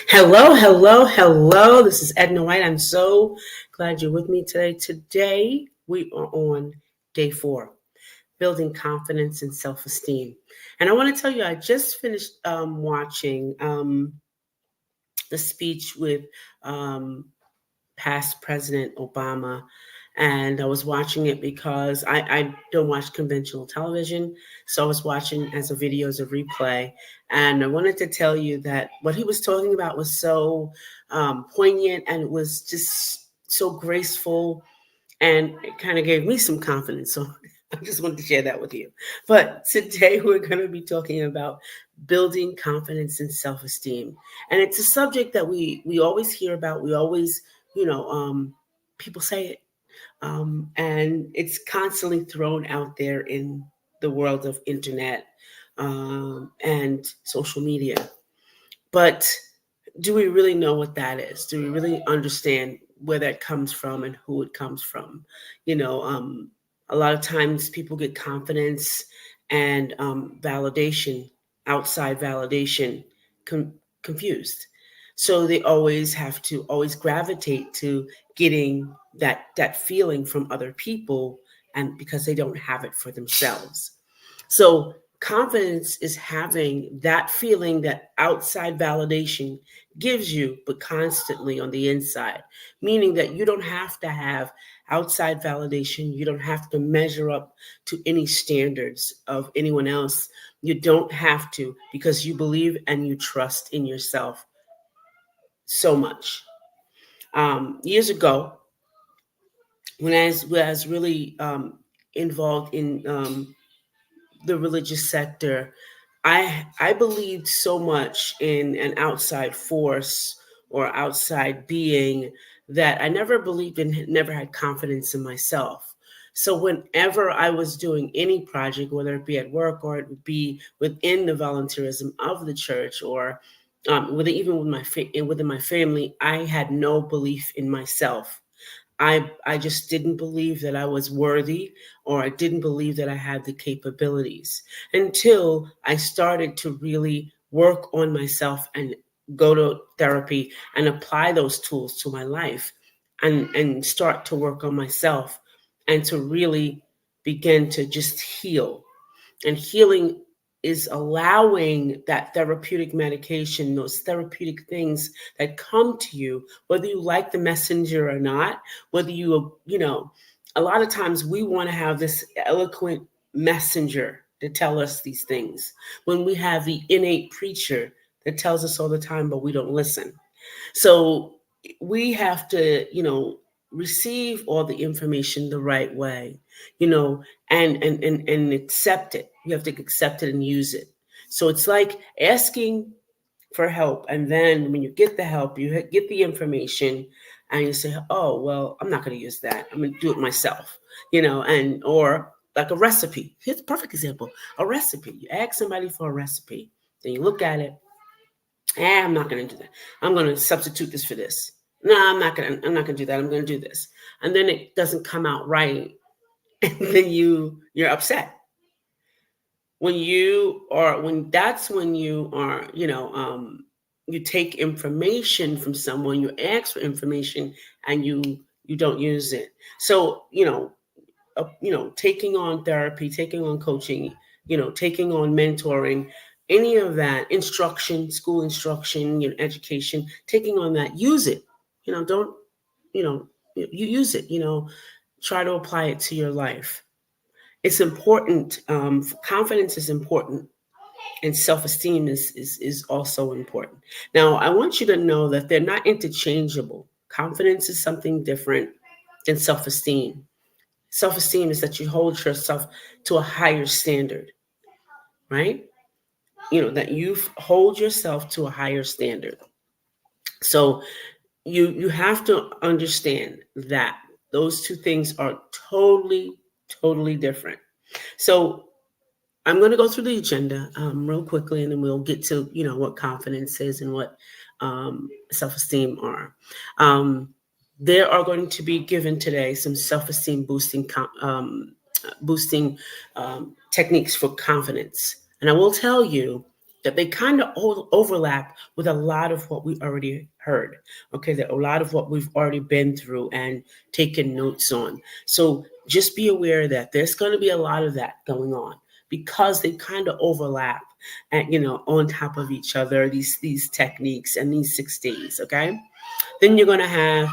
Hello, hello, hello. This is Edna White. I'm so glad you're with me today. Today, we are on day 4, building confidence and self esteem. And I want to tell you, I just finished watching the speech with um, past President Obama. And I was watching it because I don't watch conventional television. So I was watching as a video, as a replay. And I wanted to tell you that what he was talking about was so poignant, and it was just so graceful, and it kind of gave me some confidence. So I just wanted to share that with you. But today we're going to be talking about building confidence and self-esteem. And it's a subject that we always hear about. We always, people say it. And it's constantly thrown out there in the world of internet and social media. But do we really know what that is? Do we really understand where that comes from and who it comes from? You know, a lot of times people get confidence and validation, outside validation, confused. So they always have to always gravitate to getting that feeling from other people, and because they don't have it for themselves. So confidence is having that feeling that outside validation gives you, but constantly on the inside, meaning that you don't have to have outside validation. You don't have to measure up to any standards of anyone else. You don't have to, because you believe and you trust in yourself so much. Years ago, when I was really involved in the religious sector, I believed so much in an outside force or outside being that I never believed in, never had confidence in myself. So whenever I was doing any project, whether it be at work or it would be within the volunteerism of the church, or even within my family, I had no belief in myself. I just didn't believe that I was worthy, or I didn't believe that I had the capabilities, until I started to really work on myself and go to therapy and apply those tools to my life, and start to work on myself, and to really begin to just heal. And healing is allowing that therapeutic medication, those therapeutic things that come to you, whether you like the messenger or not, whether a lot of times we want to have this eloquent messenger to tell us these things, when we have the innate preacher that tells us all the time, but we don't listen. So we have to, receive all the information the right way, and accept it. You have to accept it and use it. So it's like asking for help, and then when you get the help, you get the information, and you say, "Oh, well, I'm not going to use that. I'm going to do it myself." And or like a recipe. Here's a perfect example: a recipe. You ask somebody for a recipe, then you look at it. I'm not going to do that. I'm going to substitute this for this. No, I'm not going to. I'm not going to do that. I'm going to do this, and then it doesn't come out right, and then you're upset. When you are, you take information from someone, you ask for information, and you don't use it. So taking on therapy, taking on coaching, taking on mentoring, any of that instruction, school instruction, education, taking on that, use it. Don't, you use it, try to apply it to your life. It's important. Confidence is important, and self-esteem is also important. Now, I want you to know that they're not interchangeable. Confidence is something different than self-esteem. Self-esteem is that you hold yourself to a higher standard, right? That you hold yourself to a higher standard. So you have to understand that those two things are totally different. So I'm going to go through the agenda real quickly, and then we'll get to what confidence is and what self-esteem are. There are going to be given today some self-esteem boosting techniques for confidence, and I will tell you that they kind of overlap with a lot of what we already heard. Okay, that a lot of what we've already been through and taken notes on. So just be aware that there's going to be a lot of that going on because they kind of overlap and on top of each other, these techniques and these 6 days. Okay, then you're going to have,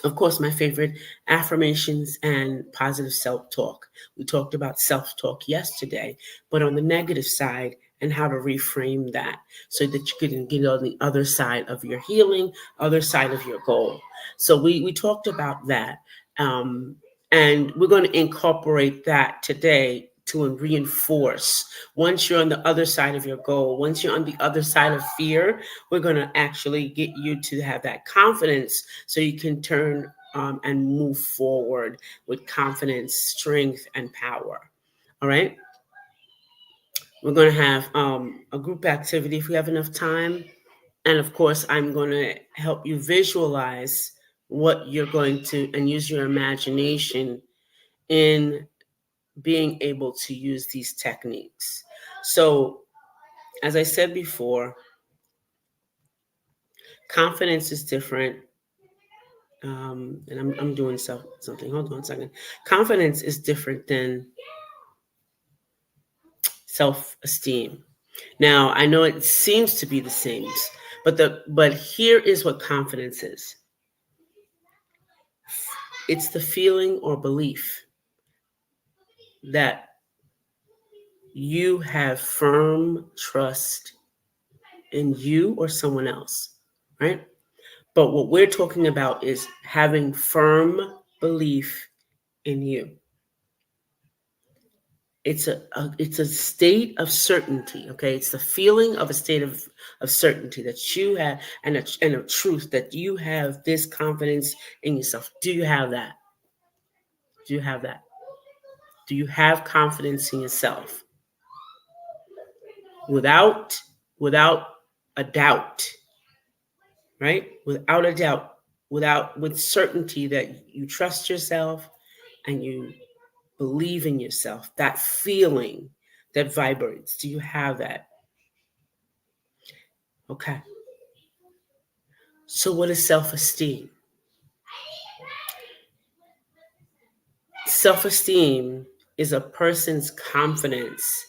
of course, my favorite, affirmations and positive self-talk. We talked about self-talk yesterday, but on the negative side and how to reframe that so that you can get on the other side of your healing, other side of your goal. So we talked about that. Um, and we're going to incorporate that today to reinforce. Once you're on the other side of your goal, once you're on the other side of fear, we're going to actually get you to have that confidence so you can turn and move forward with confidence, strength, and power. All right. We're going to have a group activity if we have enough time. And of course, I'm going to help you visualize what you're going to and use your imagination in being able to use these techniques. So, as I said before, confidence is different. And I'm doing something. Hold on a second. Confidence is different than self-esteem. Now, I know it seems to be the same, but here is what confidence is. It's the feeling or belief that you have firm trust in you or someone else, right? But what we're talking about is having firm belief in you. It's a state of certainty, okay? It's the feeling of a state of certainty that you have, and a truth that you have this confidence in yourself. Do you have that? Do you have that? Do you have confidence in yourself? Without a doubt, right? Without a doubt, with certainty that you trust yourself and you believe in yourself, that feeling that vibrates. Do you have that? Okay. So, what is self esteem? Self esteem is a person's confidence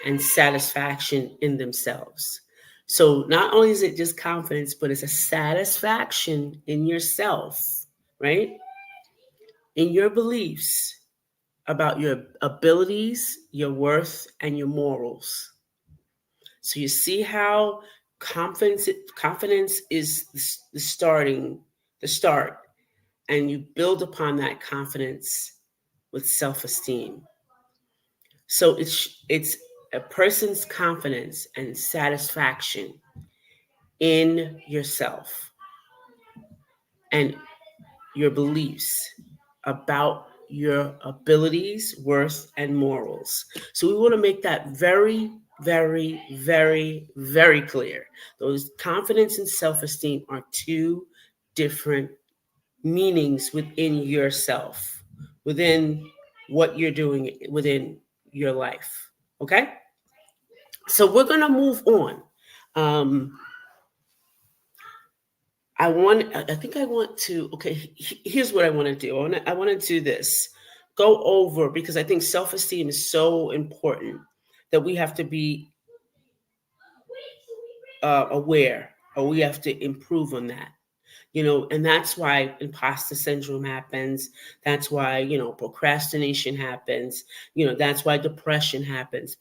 and satisfaction in themselves. So, not only is it just confidence, but it's a satisfaction in yourself, right? In your beliefs about your abilities, your worth, and your morals. So, you see how confidence is the start, and you build upon that confidence with self-esteem. So it's a person's confidence and satisfaction in yourself and your beliefs about your abilities, worth, and morals. So we want to make that very, very, very, very clear. Those confidence and self-esteem are two different meanings within yourself, within what you're doing within your life. Okay? So we're going to move on. I think I want to, okay, here's what I want to do. I want to do this. Go over, because I think self-esteem is so important that we have to be aware, or we have to improve on that. And that's why imposter syndrome happens. That's why, procrastination happens. That's why depression happens,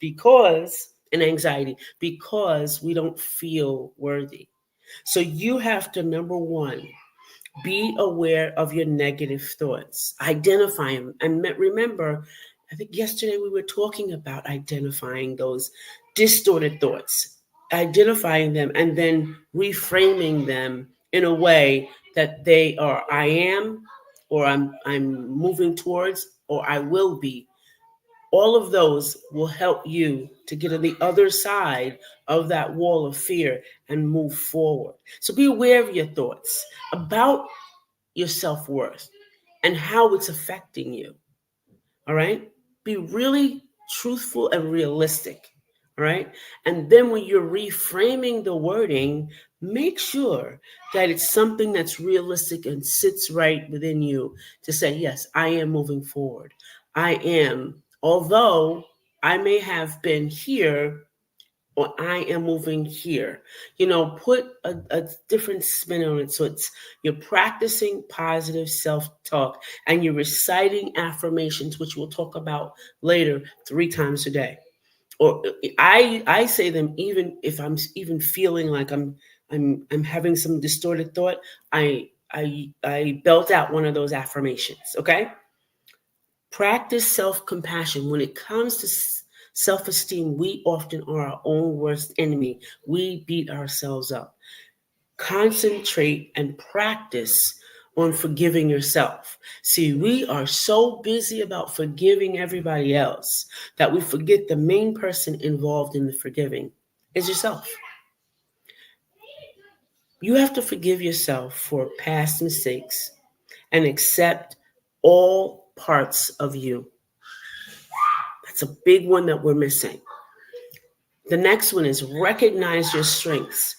and anxiety, because we don't feel worthy. So you have to, number one, be aware of your negative thoughts, identify them. And remember, I think yesterday we were talking about identifying those distorted thoughts, identifying them, and then reframing them in a way that they are I am, or I'm moving towards, or I will be. All of those will help you to get on the other side of that wall of fear and move forward. So be aware of your thoughts about your self-worth and how it's affecting you. All right? Be really truthful and realistic All right. And then when you're reframing the wording, make sure that it's something that's realistic and sits right within you to say, yes, I am moving forward. I am, although I may have been here, or I am moving here. Put a different spin on it. So you're practicing positive self-talk and you're reciting affirmations, which we'll talk about later, 3 times a day. Or I say them even if I'm even feeling like I'm having some distorted thought. I belt out one of those affirmations. Okay. Practice self-compassion. When it comes to self-esteem, we often are our own worst enemy. We beat ourselves up. Concentrate and practice on forgiving yourself. See, we are so busy about forgiving everybody else that we forget the main person involved in the forgiving is yourself. You have to forgive yourself for past mistakes and accept all parts of you. That's a big one that we're missing. The next one is recognize your strengths.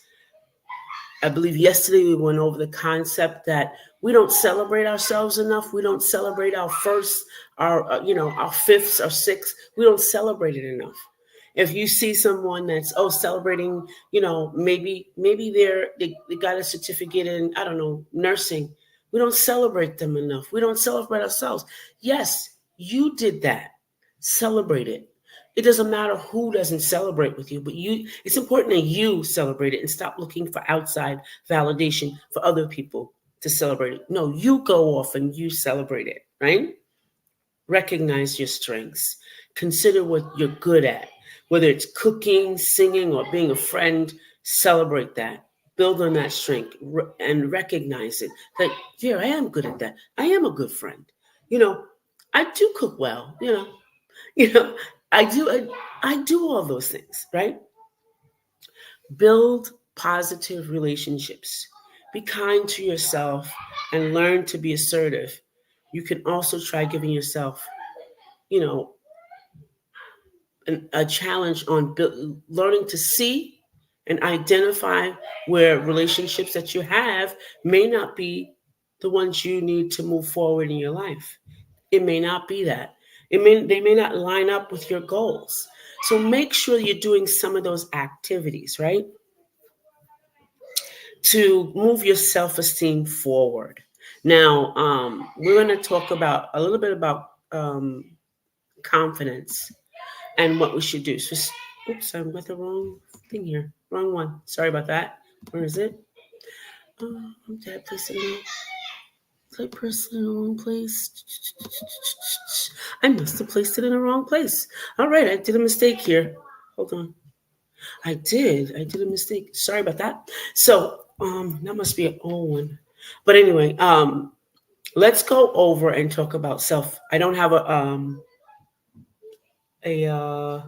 I believe yesterday we went over the concept that we don't celebrate ourselves enough. We don't celebrate our first, our fifths, our sixths. We don't celebrate it enough. If you see someone that's celebrating, maybe they got a certificate in, I don't know, nursing. We don't celebrate them enough. We don't celebrate ourselves. Yes, you did that. Celebrate it. It doesn't matter who doesn't celebrate with you, but it's important that you celebrate it and stop looking for outside validation for other people to celebrate it. No, you go off and you celebrate it, right? Recognize your strengths. Consider what you're good at. Whether it's cooking, singing, or being a friend, celebrate that. Build on that strength and recognize it. That, yeah, I am good at that. I am a good friend. I do cook well, you know, I do all those things, right? Build positive relationships. Be kind to yourself and learn to be assertive. You can also try giving yourself, you know, a challenge on learning to see and identify where relationships that you have may not be the ones you need to move forward in your life. It may not be that. They may not line up with your goals. So make sure you're doing some of those activities, right? To move your self-esteem forward. Now, we're going to talk about a little bit about confidence and what we should do. So, oops, I'm with the wrong thing here. Wrong one. Sorry about that. Where is it? Did I place it in? Did I place it in the wrong place? I must have placed it in the wrong place. All right, I did a mistake here. Hold on. I did. I did a mistake. Sorry about that. So, that must be an old one. But anyway, let's go over and talk about self. I don't have a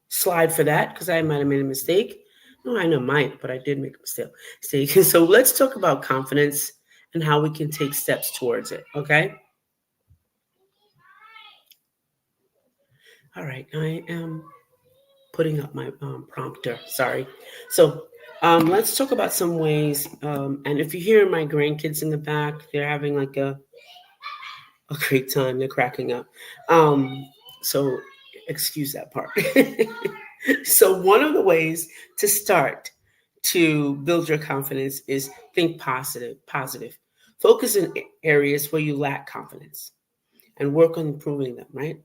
slide for that because I might have made a mistake. No, I know might, but I did make a mistake. So let's talk about confidence and how we can take steps towards it. Okay. All right. I am putting up my prompter. Sorry. So let's talk about some ways. And if you hear my grandkids in the back, they're having like a great time. They're cracking up. So excuse that part. So one of the ways to start to build your confidence is think positive. Focus in areas where you lack confidence and work on improving them, right?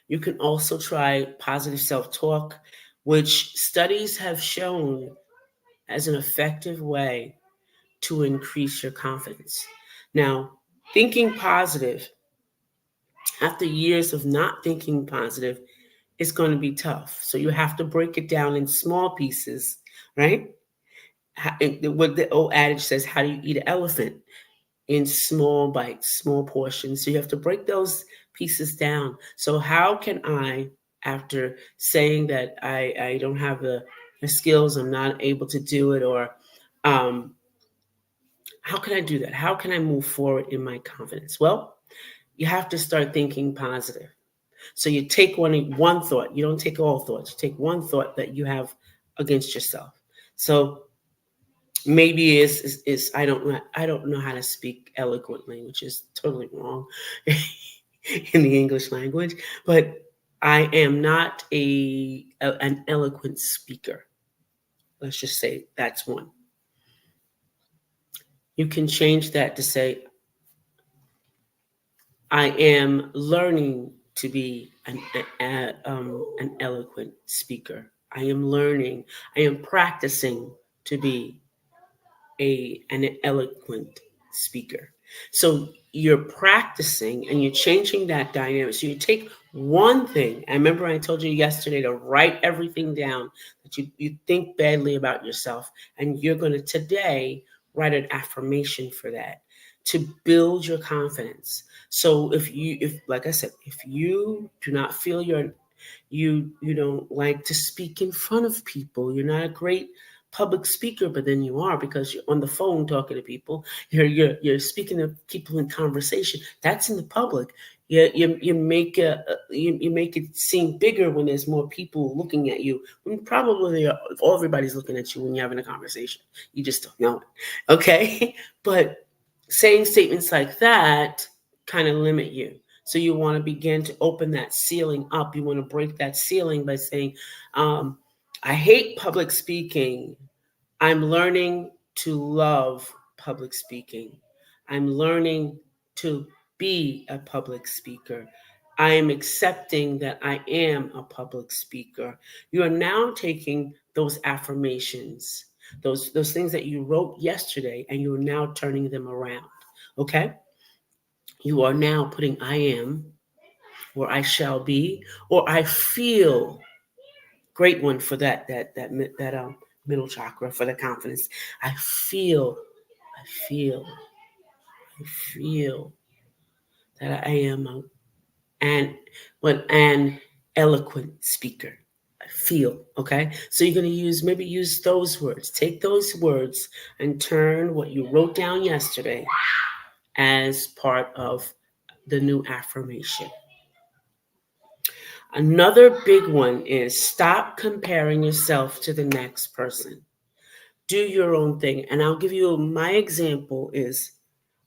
You can also try positive self-talk, which studies have shown as an effective way to increase your confidence. Now, thinking positive after years of not thinking positive, it's going to be tough. So you have to break it down in small pieces, right? What the old adage says, how do you eat an elephant? In small bites, small portions. So you have to break those pieces down. So how can I, after saying that I don't have the skills, I'm not able to do it, or how can I do that? How can I move forward in my confidence? Well, you have to start thinking positive. So you take one thought. You don't take all thoughts. You take one thought that you have against yourself. So maybe is I don't know how to speak eloquently, which is totally wrong in the English language, but I am not an eloquent speaker. Let's just say that's one. You can change that to say I am learning to be an eloquent speaker. I am learning. I am practicing to be an eloquent speaker. So you're practicing and you're changing that dynamic. So you take one thing. I remember I told you yesterday to write everything down that you think badly about yourself, and you're going to today write an affirmation for that to build your confidence. So if like I said, if you do not feel you don't like to speak in front of people, you're not a great public speaker, but then you are because you're on the phone talking to people. You're speaking to people in conversation. That's in the public. You make you make it seem bigger when there's more people looking at you. When probably everybody's looking at you when you're having a conversation. You just don't know it. Okay, but saying statements like that kind of limit you. So you want to begin to open that ceiling up. You want to break that ceiling by saying, I hate public speaking. I'm learning to love public speaking. I'm learning to be a public speaker. I am accepting that I am a public speaker. You are now taking those affirmations, those things that you wrote yesterday, and you are now turning them around. Okay? You are now putting I am, or I shall be, or I feel. Great one for that middle chakra for the confidence. I feel, I feel, I feel that I am an eloquent speaker. I feel, okay? So you're going to use those words. Take those words and turn what you wrote down yesterday as part of the new affirmation. Another big one is stop comparing yourself to the next person. Do your own thing. And I'll give you my example is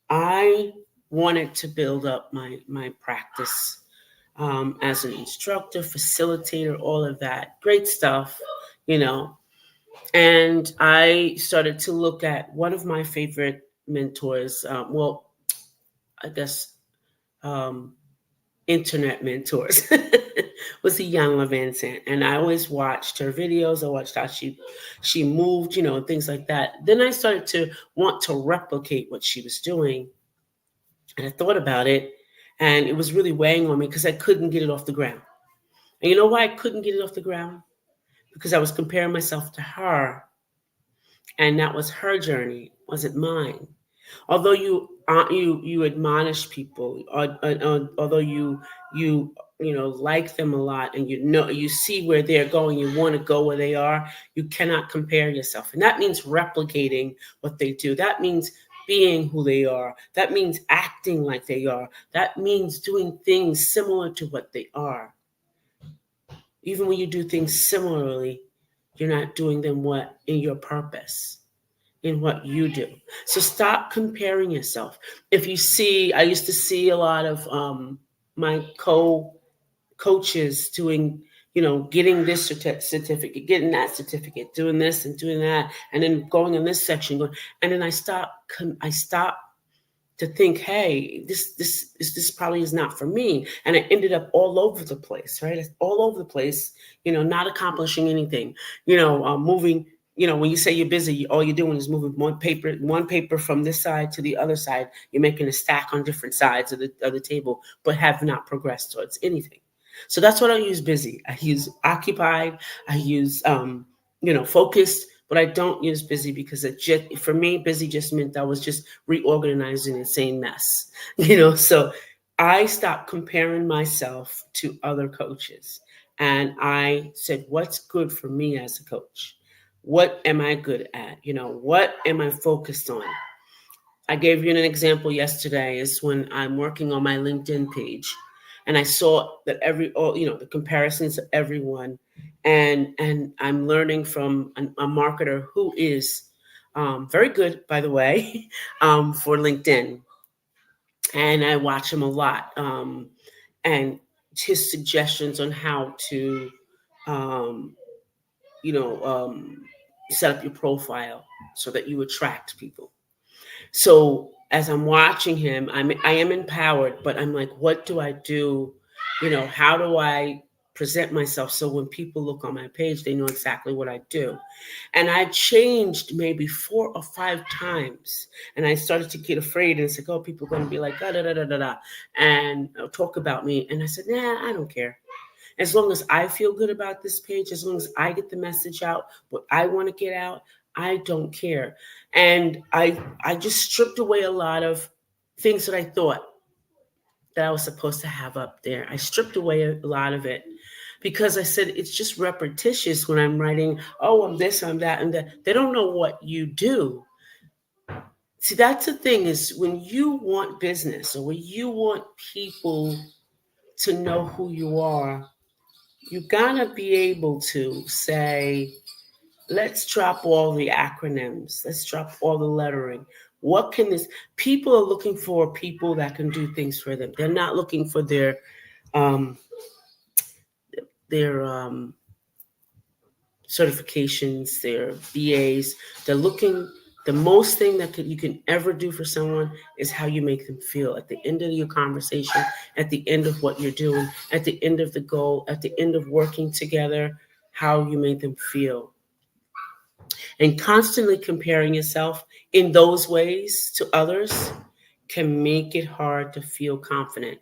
I wanted to build up my practice as an instructor, facilitator, all of that. Great stuff, you know. And I started to look at one of my favorite mentors. I guess um, internet mentors was Iyanla Vanzant, and I always watched her videos. I watched how she moved, things like that. Then I started to want to replicate what she was doing, and I thought about it, and it was really weighing on me because I couldn't get it off the ground. And you know why I couldn't get it off the ground? Because I was comparing myself to her, and that was her journey, wasn't mine. Although you admonish people, although you like them a lot, and you see where they're going, you want to go where they are, you cannot compare yourself, and that means replicating what they do. That means being who they are. That means acting like they are. That means doing things similar to what they are. Even when you do things similarly, you're not doing them what in your purpose, in what you do. So stop comparing yourself. I used to see a lot of my coaches doing, getting this certificate, getting that certificate, doing this and doing that, and then going in this section, and then I stopped to think, hey, this probably is not for me, and it ended up all over the place, right? All over the place, not accomplishing anything, moving. When you say you're busy, all you're doing is moving one paper from this side to the other side. You're making a stack on different sides of the table, but have not progressed towards anything. So that's what I use busy. I use occupied. I use focused, but I don't use busy because for me, busy just meant I was just reorganizing and saying mess. So I stopped comparing myself to other coaches, and I said, what's good for me as a coach? What am I good at? What am I focused on? I gave you an example yesterday is when I'm working on my LinkedIn page. and I saw that the comparisons of everyone, and I'm learning from a marketer who is very good, by the way, for LinkedIn, and I watch him a lot, and his suggestions on how to, um, you know, set up your profile so that you attract people. So as I'm watching him, I am empowered, but I'm like, what do I do? How do I present myself so when people look on my page, they know exactly what I do? And I changed maybe 4 or 5 times, and I started to get afraid. And it's like, oh, people are going to be like, da da da da da da, and talk about me. And I said, nah, I don't care. As long as I feel good about this page, as long as I get the message out, what I want to get out, I don't care. And I just stripped away a lot of things that I thought that I was supposed to have up there. I stripped away a lot of it because I said it's just repetitious when I'm writing, oh, I'm this, I'm that, and that. They don't know what you do. See, that's the thing is when you want business or when you want people to know who you are, you gotta be able to say, let's drop all the acronyms, let's drop all the lettering. What can this? People are looking for people that can do things for them. They're not looking for um, their certifications, their BAs. They're looking. The most thing that you can ever do for someone is how you make them feel at the end of your conversation, at the end of what you're doing, at the end of the goal, at the end of working together, how you make them feel. And constantly comparing yourself in those ways to others can make it hard to feel confident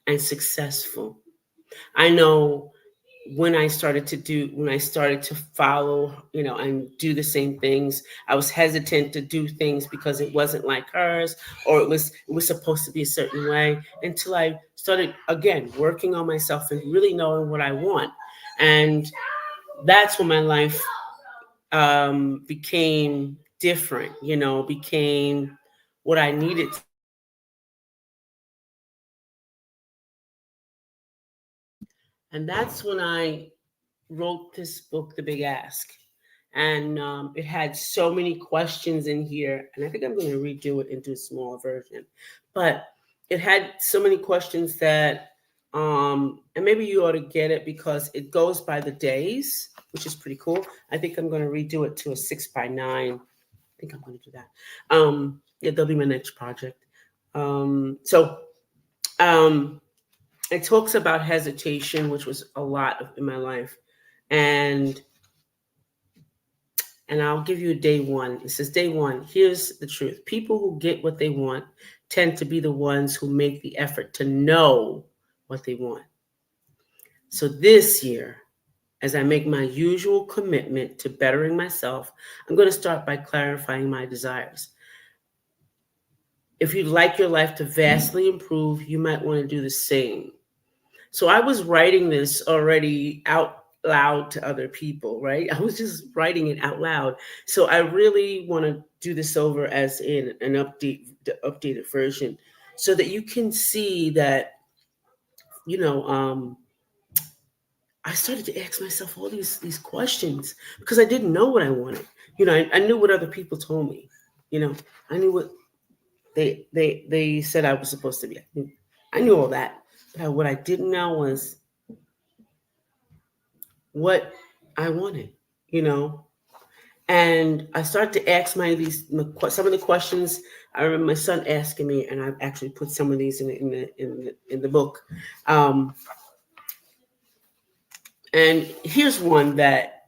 and successful. I know when I started to follow, and do the same things, I was hesitant to do things because it wasn't like hers, or it was supposed to be a certain way, until I started again working on myself and really knowing what I want. And that's when my life became different, became what I needed. And that's when I wrote this book, The Big Ask. And it had so many questions in here. And I think I'm going to redo it into a smaller version. But it had so many questions that, and maybe you ought to get it because it goes by the days, which is pretty cool. I think I'm going to redo it to a 6x9. I think I'm going to do that. Yeah, that'll be my next project. So um, it talks about hesitation, which was a lot in my life, and I'll give you day one. It says day one. Here's the truth: people who get what they want tend to be the ones who make the effort to know what they want. So this year, as I make my usual commitment to bettering myself, I'm going to start by clarifying my desires. If you'd like your life to vastly improve, you might want to do the same. So I was writing this already out loud to other people, right? I was just writing it out loud. So I really want to do this over as in an the updated version, so that you can see that, you know, um, I started to ask myself all these questions because I didn't know what I wanted. I knew what other people told me. I knew what they said I was supposed to be. I knew all that. But what I didn't know was what I wanted, you know. And I started to ask some of the questions. I remember my son asking me, and I actually put some of these in the book. Um, and here's one that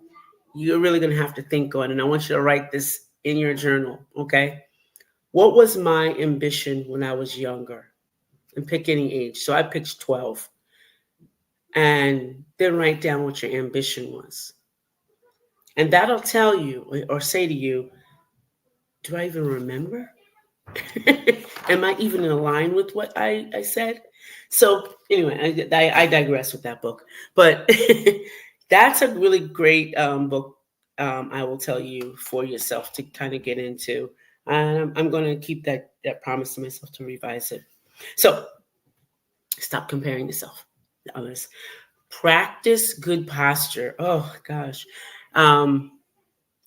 you're really going to have to think on, and I want you to write this in your journal. Okay, what was my ambition when I was younger? And pick any age. So I picked 12, and then write down what your ambition was, and that'll tell you or say to you, do I even remember? Am I even in line with what I said? So anyway, I digress with that book, but that's a really great book. I will tell you for yourself to kind of get into. I'm going to keep that promise to myself to revise it. So Stop comparing yourself to others. Practice good posture. Oh gosh. Um,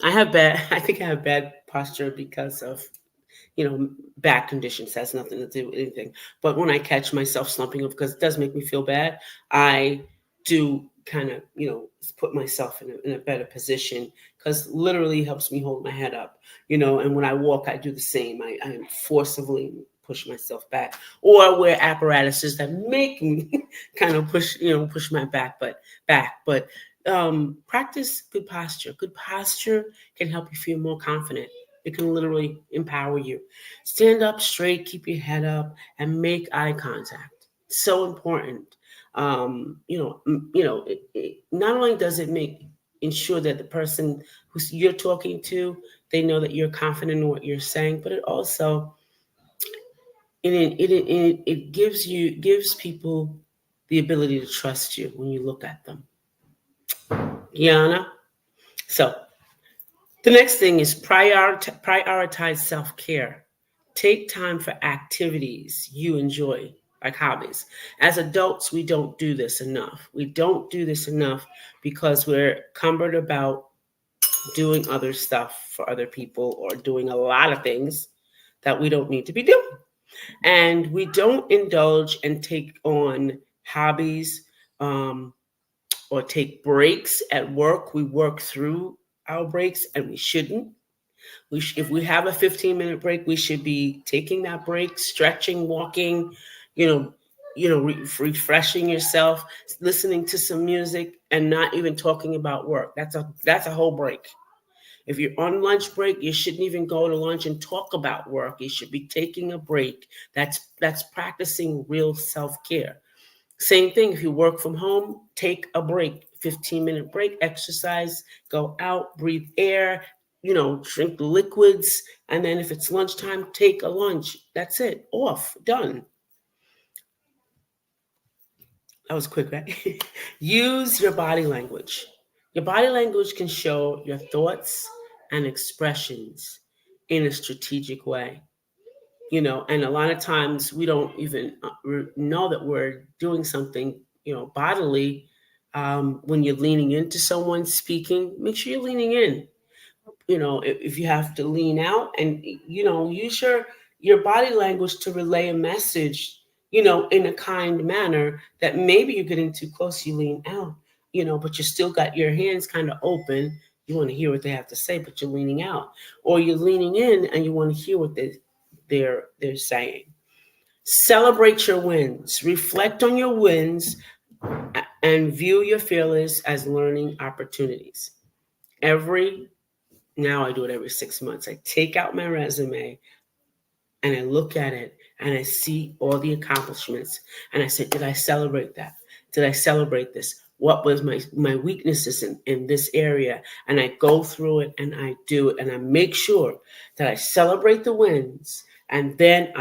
I have bad I think I have bad posture because of back conditions. Has nothing to do with anything. But when I catch myself slumping because it does make me feel bad, I do kind of, put myself in a better position because literally helps me hold my head up, and when I walk, I do the same. I forcibly push myself back or wear apparatuses that make me kind of push my back. But practice good posture. Good posture can help you feel more confident. It can literally empower you. Stand up straight, keep your head up, and make eye contact. So important. Not only does it ensure that the person who you're talking to, they know that you're confident in what you're saying, but it also it gives people the ability to trust you when you look at them. Yana. So the next thing is prioritize self care. Take time for activities you enjoy, like hobbies. As adults, we don't do this enough. We don't do this enough because we're cumbered about doing other stuff for other people or doing a lot of things that we don't need to be doing. And we don't indulge and take on hobbies or take breaks at work. We work through our breaks and we shouldn't. If we have a 15-minute break, we should be taking that break, stretching, walking, you know, refreshing yourself, listening to some music, and not even talking about work. That's a whole break. If you're on lunch break, you shouldn't even go to lunch and talk about work. You should be taking a break. That's practicing real self-care. Same thing, if you work from home, take a break, 15-minute break, exercise, go out, breathe air, drink liquids. And then if it's lunchtime, take a lunch. That's it, off, done. That was quick, right? Use your body language. Your body language can show your thoughts and expressions in a strategic way. And a lot of times we don't even know that we're doing something, bodily. When you're leaning into someone speaking, make sure you're leaning in. If you have to lean out and, use your body language to relay a message, in a kind manner that maybe you're getting too close, you lean out, but you still got your hands kind of open. You want to hear what they have to say, but you're leaning out, or you're leaning in and you want to hear what they're saying. Celebrate your wins. Reflect on your wins and view your failures as learning opportunities. Now I do it every 6 months. I take out my resume and I look at it and I see all the accomplishments. And I say, did I celebrate that? Did I celebrate this? What was my weaknesses in this area? And I go through it and I do it and I make sure that I celebrate the wins. And then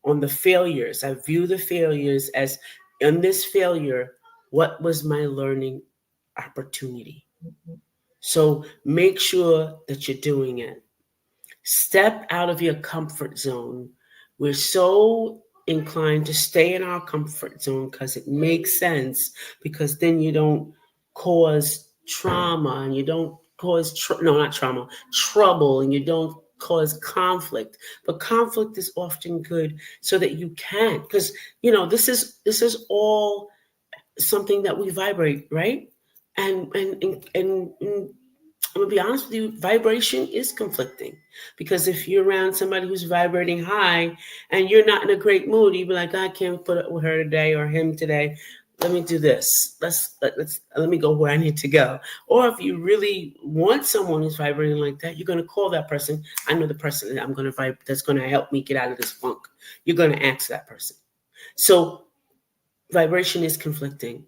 on the failures, I view the failures as, in this failure, what was my learning opportunity? So make sure that you're doing it. Step out of your comfort zone. We're so inclined to stay in our comfort zone because it makes sense, because then you don't cause trauma and you don't cause, not trauma, trouble, and you don't cause conflict. But conflict is often good so that you can, because, this is all something that we vibrate, right? And I'm gonna be honest with you, vibration is conflicting, because if you're around somebody who's vibrating high and you're not in a great mood, you'd be like, I can't put up with her today or him today. Let me do this. Let me go where I need to go. Or if you really want someone who's vibrating like that, you're gonna call that person. I know the person that I'm gonna vibe that's gonna help me get out of this funk. You're gonna ask that person. So vibration is conflicting.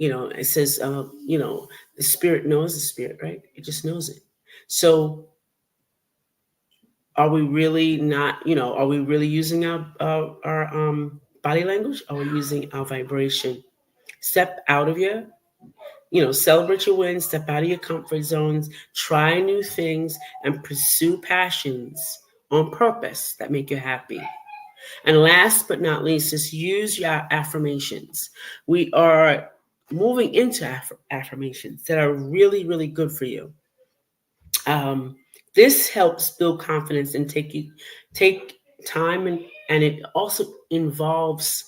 It says, the spirit knows the spirit, right? It just knows it. So are we really not, are we really using our body language? Are we using our vibration? Step out of celebrate your wins, step out of your comfort zones, try new things, and pursue passions on purpose that make you happy. And last but not least is use your affirmations. We are moving into affirmations that are really, really good for you. Um, this helps build confidence and take time, and it also involves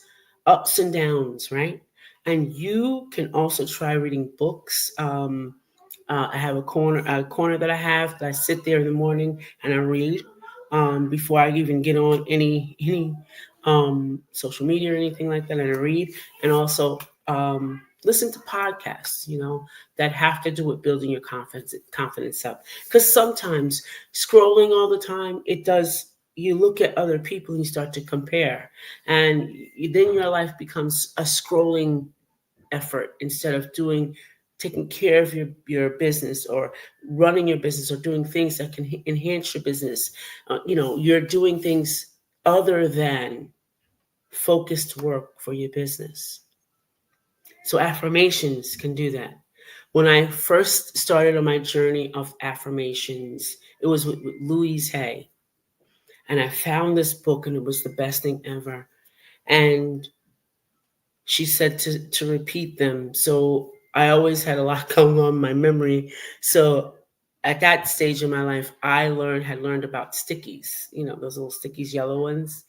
ups and downs, right? And you can also try reading books. I have a corner that I have that I sit there in the morning and I read before I even get on any social media or anything like that. And I read and also listen to podcasts, that have to do with building your confidence up. Because sometimes scrolling all the time, it does. You look at other people and you start to compare, and then your life becomes a scrolling effort instead of taking care of your business or running your business or doing things that can enhance your business. You're doing things other than focused work for your business. So affirmations can do that. When I first started on my journey of affirmations, it was with Louise Hay. And I found this book and it was the best thing ever. And she said to repeat them. So I always had a lot going on in my memory. So at that stage in my life, I had learned about stickies, those little stickies, yellow ones.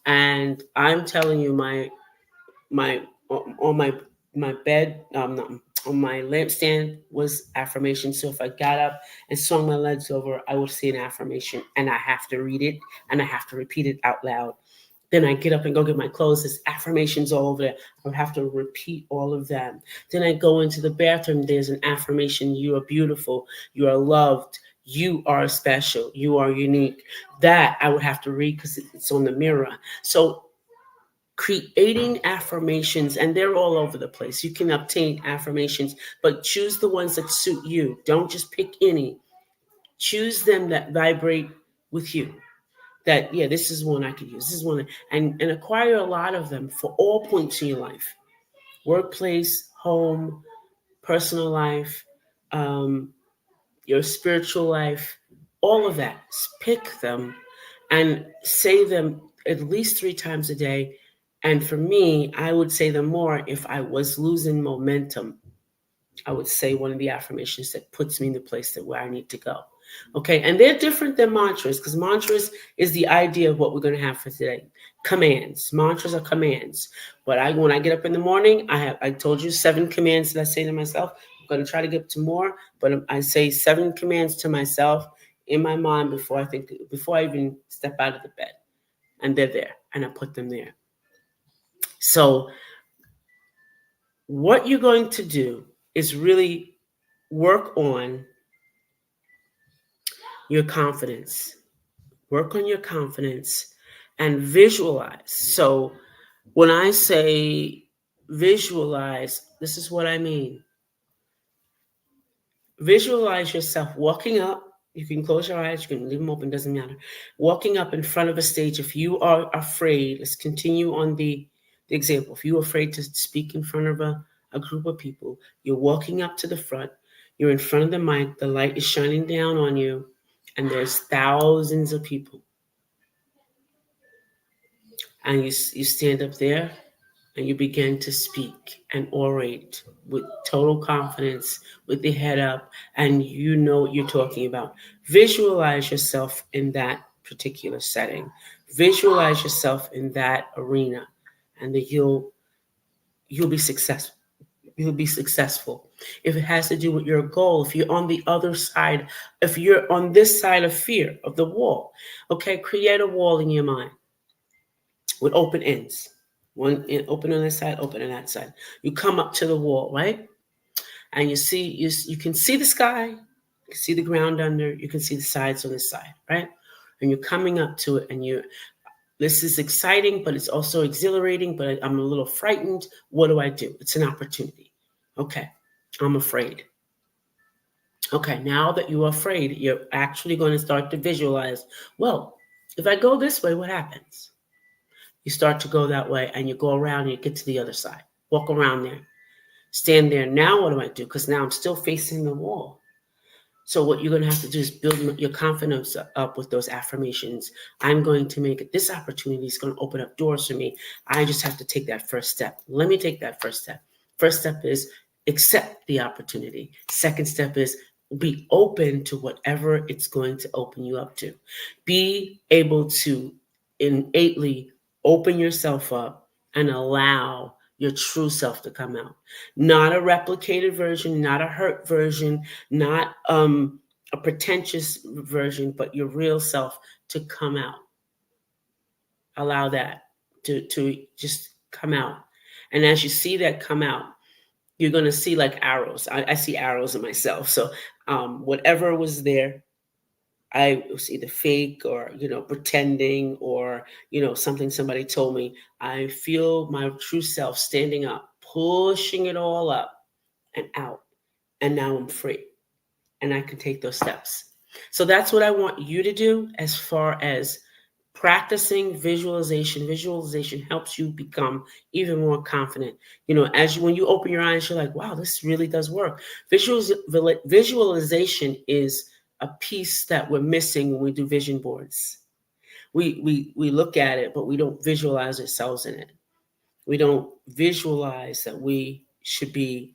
And I'm telling you, my on my bed, on my lampstand was affirmation. So if I got up and swung my legs over, I would say an affirmation, and I have to read it and I have to repeat it out loud. Then I get up and go get my clothes. There's affirmations all over there. I would have to repeat all of them. Then I go into the bathroom. There's an affirmation. You are beautiful. You are loved. You are special. You are unique. That I would have to read because it's on the mirror. So creating affirmations, and they're all over the place. You can obtain affirmations, but choose the ones that suit you. Don't just pick any. Choose them that vibrate with you. That, yeah, this is one I could use. This is one, and acquire a lot of them for all points in your life: workplace, home, personal life, um, your spiritual life, all of that. Pick them and say them at least 3 times a day. And for me, I would say them more if I was losing momentum. I would say one of the affirmations that puts me in the place where I need to go. Okay, and they're different than mantras, because mantras is the idea of what we're going to have for today. Commands. Mantras are commands. But when I get up in the morning, I told you 7 commands that I say to myself. I'm going to try to get to more, but I say 7 commands to myself in my mind before I even step out of the bed, and they're there, and I put them there. So what you're going to do is really work on your confidence. Work on your confidence and visualize. So when I say visualize, this is what I mean. Visualize yourself walking up. You can close your eyes, you can leave them open, doesn't matter. Walking up in front of a stage. If you are afraid, let's continue on the example. If you're afraid to speak in front of a group of people, you're walking up to the front, you're in front of the mic, the light is shining down on you, and there's thousands of people. And you stand up there and you begin to speak and orate with total confidence, with the head up, and you know what you're talking about. Visualize yourself in that particular setting. Visualize yourself in that arena, and that you'll be successful. You'll be successful. If it has to do with your goal, if you're on the other side, if you're on this side of fear, of the wall, okay, create a wall in your mind with open ends. One open on this side, open on that side. You come up to the wall, right? And you can see the sky, you can see the ground under, you can see the sides on this side, right? And you're coming up to it, and this is exciting, but it's also exhilarating, but I'm a little frightened. What do I do? It's an opportunity. Okay, I'm afraid. Okay, now that you're afraid, you're actually going to start to visualize, well, if I go this way, what happens? You start to go that way, and you go around and you get to the other side. Walk around there. Stand there. Now what do I do? Because now I'm still facing the wall. So what you're going to have to do is build your confidence up with those affirmations. I'm going to make it. This opportunity is going to open up doors for me. I just have to take that first step. Let me take that first step. First step is accept the opportunity. Second step is be open to whatever it's going to open you up to. Be able to innately open yourself up and allow your true self to come out. Not a replicated version, not a hurt version, not a pretentious version, but your real self to come out. Allow that to just come out. And as you see that come out, you're going to see like arrows. I see arrows in myself. So whatever was there, I was either fake or, pretending or, something somebody told me. I feel my true self standing up, pushing it all up and out. And now I'm free and I can take those steps. So that's what I want you to do as far as practicing visualization. Visualization helps you become even more confident. When you open your eyes, you're like, wow, this really does work. Visualization is a piece that we're missing when we do vision boards. We look at it, but we don't visualize ourselves in it. We don't visualize that we should be,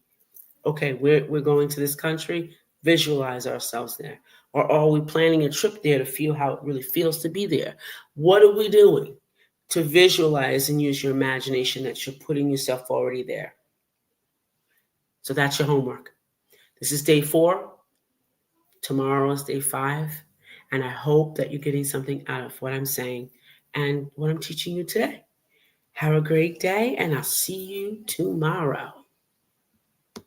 okay, we're going to this country, visualize ourselves there. Or are we planning a trip there to feel how it really feels to be there? What are we doing to visualize and use your imagination that you're putting yourself already there? So that's your homework. This is day 4. Tomorrow is day 5. And I hope that you're getting something out of what I'm saying and what I'm teaching you today. Have a great day, and I'll see you tomorrow.